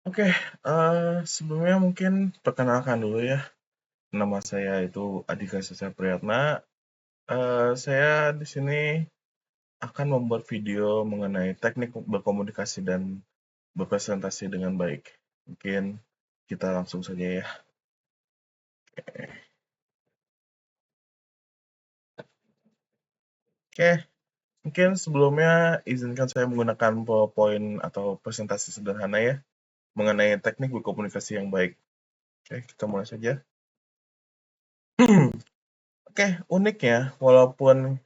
Oke, sebelumnya mungkin perkenalkan dulu ya. Nama saya itu Andika Sesa Priyatna. Saya di sini akan membuat video mengenai teknik berkomunikasi dan berpresentasi dengan baik. Mungkin kita langsung saja ya. Oke, mungkin sebelumnya izinkan saya menggunakan PowerPoint atau presentasi sederhana ya mengenai teknik berkomunikasi yang baik. Oke, kita mulai saja. Oke, uniknya walaupun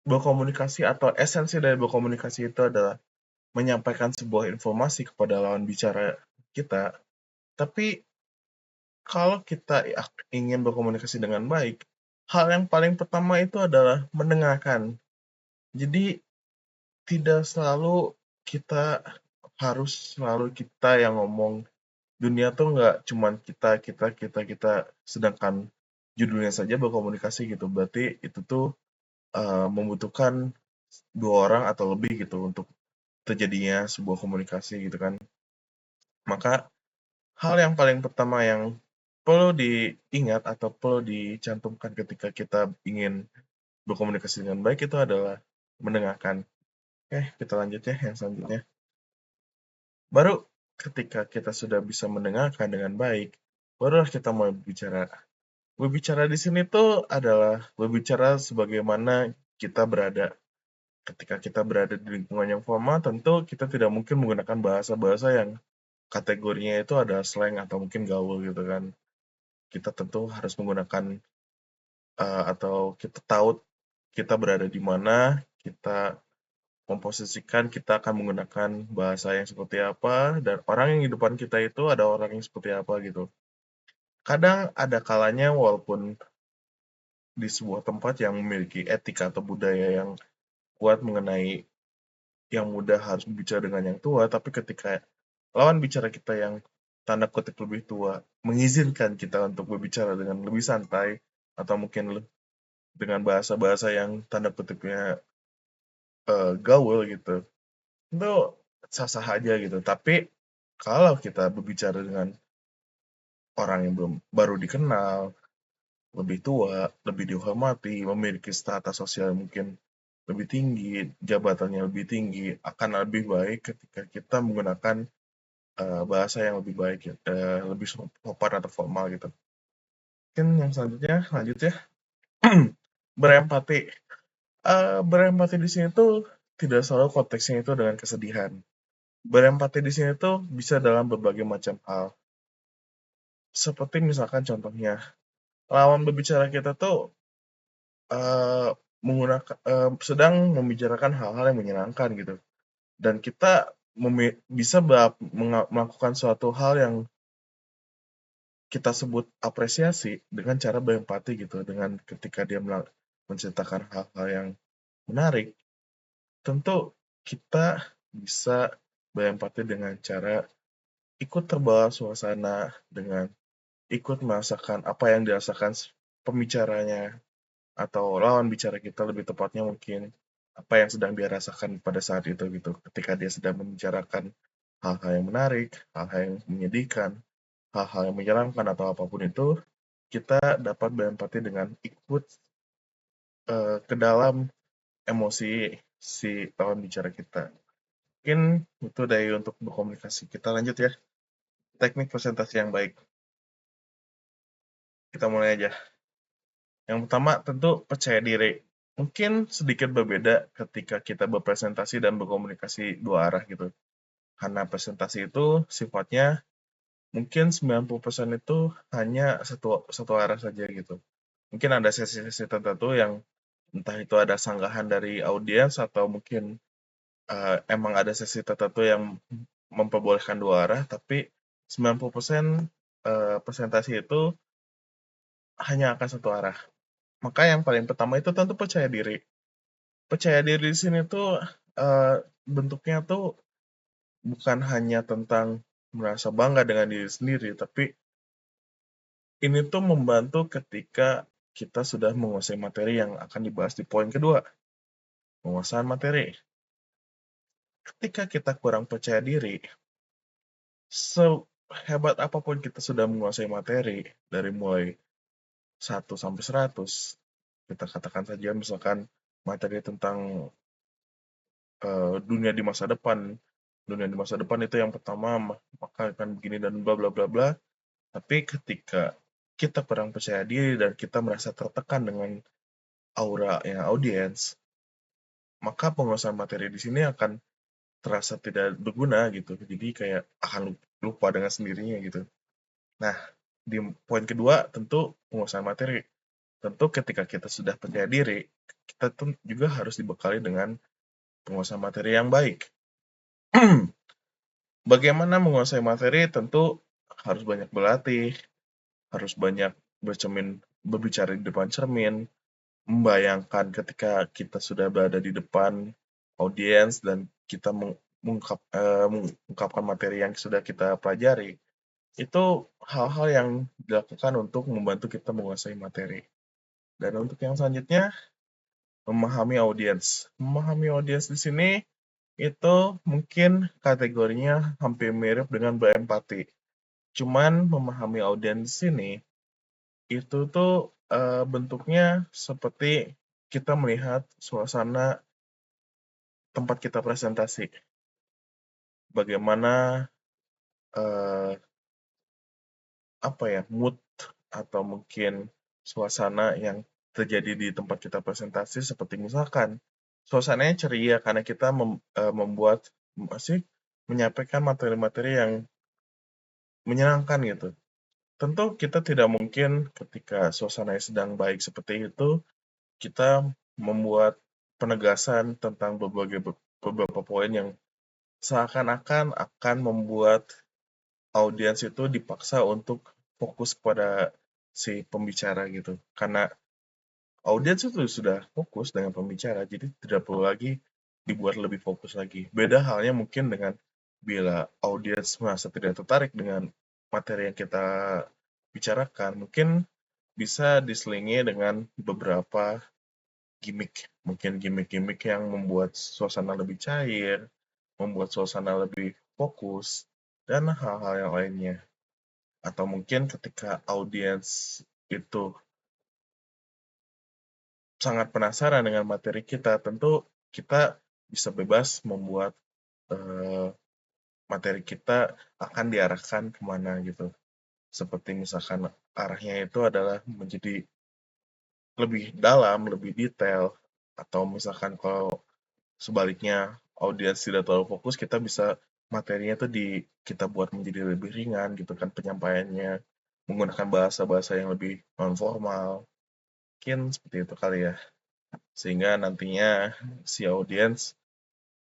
berkomunikasi atau esensi dari berkomunikasi itu adalah menyampaikan sebuah informasi kepada lawan bicara kita, tapi kalau kita ingin berkomunikasi dengan baik, hal yang paling pertama itu adalah mendengarkan. Jadi tidak selalu kita harus selalu kita yang ngomong. Dunia tuh nggak cuman kita, sedangkan judulnya saja berkomunikasi gitu. Berarti itu tuh membutuhkan dua orang atau lebih gitu untuk terjadinya sebuah komunikasi gitu kan. Maka hal yang paling pertama yang perlu diingat atau perlu dicantumkan ketika kita ingin berkomunikasi dengan baik itu adalah mendengarkan. Oke, kita lanjut ya yang selanjutnya. Baru ketika kita sudah bisa mendengarkan dengan baik, barulah kita mulai berbicara. Berbicara di sini tuh adalah berbicara sebagaimana kita berada. Ketika kita berada di lingkungan yang formal, tentu kita tidak mungkin menggunakan bahasa-bahasa yang kategorinya itu ada slang atau mungkin gaul gitu kan. Kita tentu harus menggunakan atau kita tahu kita berada di mana, kita memposisikan kita akan menggunakan bahasa yang seperti apa, dan orang yang di depan kita itu ada orang yang seperti apa gitu. Kadang ada kalanya walaupun di sebuah tempat yang memiliki etika atau budaya yang kuat mengenai yang muda harus berbicara dengan yang tua, tapi ketika lawan bicara kita yang tanda kutip lebih tua mengizinkan kita untuk berbicara dengan lebih santai atau mungkin dengan bahasa-bahasa yang tanda kutipnya gaul gitu, itu sah-sah aja gitu. Tapi kalau kita berbicara dengan orang yang baru dikenal, lebih tua, lebih dihormati, memiliki status sosial mungkin lebih tinggi, jabatannya lebih tinggi, akan lebih baik ketika kita menggunakan bahasa yang lebih baik, ya, lebih sopan atau formal gitu. Mungkin yang selanjutnya, lanjut ya. Berempati. Berempati di sini tuh tidak selalu konteksnya itu dengan kesedihan. Berempati di sini tuh bisa dalam berbagai macam hal. Seperti misalkan contohnya, lawan berbicara kita tuh sedang membicarakan hal-hal yang menyenangkan gitu. Dan kita bisa melakukan suatu hal yang kita sebut apresiasi dengan cara berempati gitu. Dengan ketika dia menceritakan hal-hal yang menarik, tentu kita bisa berempati dengan cara ikut terbawa suasana, dengan ikut merasakan apa yang dirasakan pembicaranya atau lawan bicara kita lebih tepatnya mungkin apa yang sedang dia rasakan pada saat itu gitu. Ketika dia sedang membicarakan hal-hal yang menarik, hal-hal yang menyedihkan, hal-hal yang menyeramkan atau apapun itu, kita dapat berempati dengan ikut ke dalam emosi si lawan bicara kita. Mungkin itu dari untuk berkomunikasi. Kita lanjut ya. Teknik presentasi yang baik. Kita mulai aja. Yang pertama tentu percaya diri. Mungkin sedikit berbeda ketika kita berpresentasi dan berkomunikasi dua arah gitu. Karena presentasi itu sifatnya mungkin 90% itu hanya satu arah saja gitu. Mungkin ada sesi-sesi tertentu yang entah itu ada sanggahan dari audiens atau mungkin emang ada sesi tertentu yang memperbolehkan dua arah, tapi 90% presentasi itu hanya akan satu arah. Maka yang paling pertama itu tentu percaya diri. Percaya diri di sini tuh bentuknya tuh bukan hanya tentang merasa bangga dengan diri sendiri, tapi ini tuh membantu ketika kita sudah menguasai materi yang akan dibahas di poin kedua, penguasaan materi. Ketika kita kurang percaya diri, sehebat apapun kita sudah menguasai materi, dari mulai 1 sampai 100, kita katakan saja misalkan materi tentang dunia di masa depan. Dunia di masa depan itu yang pertama, maka akan begini dan bla bla bla bla. Tapi ketika kita kurang percaya diri dan kita merasa tertekan dengan aura yang audiens, maka penguasaan materi di sini akan terasa tidak berguna gitu. Jadi kayak akan lupa dengan sendirinya gitu. Nah, di poin kedua tentu penguasaan materi. Tentu ketika kita sudah percaya diri, kita tuh juga harus dibekali dengan penguasaan materi yang baik. Bagaimana menguasai materi? Tentu harus banyak berlatih, harus banyak berbicara di depan cermin, membayangkan ketika kita sudah berada di depan audiens dan kita mengungkapkan materi yang sudah kita pelajari. Itu hal-hal yang dilakukan untuk membantu kita menguasai materi. Dan untuk yang selanjutnya, memahami audiens. Memahami audiens di sini itu mungkin kategorinya hampir mirip dengan berempati. Cuman memahami audiens di sini itu tuh bentuknya seperti kita melihat suasana tempat kita presentasi. Bagaimana eh, mood atau mungkin suasana yang terjadi di tempat kita presentasi, seperti misalkan suasananya ceria karena kita membuat menyampaikan materi-materi yang menyenangkan gitu. Tentu kita tidak mungkin ketika suasananya sedang baik seperti itu, kita membuat penegasan tentang beberapa poin yang seakan-akan akan membuat audiens itu dipaksa untuk fokus pada si pembicara gitu. Karena audiens itu sudah fokus dengan pembicara, jadi tidak perlu lagi dibuat lebih fokus lagi. Beda halnya mungkin dengan bila audiens merasa tidak tertarik dengan materi yang kita bicarakan, mungkin bisa diselingi dengan beberapa gimmick. Mungkin gimmick-gimmick yang membuat suasana lebih cair, membuat suasana lebih fokus, dan hal-hal yang lainnya. Atau mungkin ketika audiens itu sangat penasaran dengan materi kita, tentu kita bisa bebas membuat eh, materi kita akan diarahkan kemana gitu. Seperti misalkan arahnya itu adalah menjadi lebih dalam, lebih detail, atau misalkan kalau sebaliknya audiens tidak terlalu fokus, kita bisa materinya itu kita buat menjadi lebih ringan gitu kan penyampaiannya, menggunakan bahasa-bahasa yang lebih non formal. Mungkin seperti itu kali ya. Sehingga nantinya si audiens,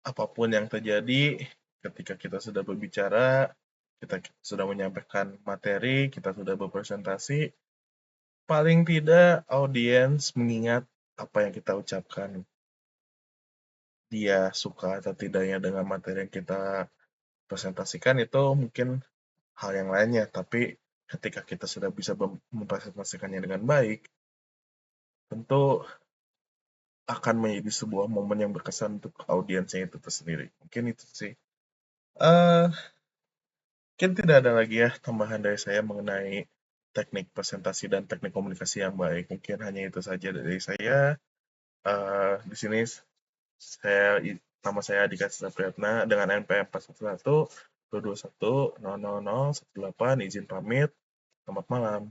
apapun yang terjadi ketika kita sudah berbicara, kita sudah menyampaikan materi, kita sudah berpresentasi, paling tidak audiens mengingat apa yang kita ucapkan. Dia suka atau tidaknya dengan materi yang kita presentasikan itu mungkin hal yang lainnya, tapi ketika kita sudah bisa mempresentasikannya dengan baik, tentu akan menjadi sebuah momen yang berkesan untuk audiensnya itu tersendiri. Mungkin itu sih. Eh, Mungkin tidak ada lagi ya tambahan dari saya mengenai teknik presentasi dan teknik komunikasi yang baik. Mungkin hanya itu saja dari saya. Di sini nama saya Adika Citra Priyatna dengan NPM 411 221 000 18, izin pamit. Selamat malam.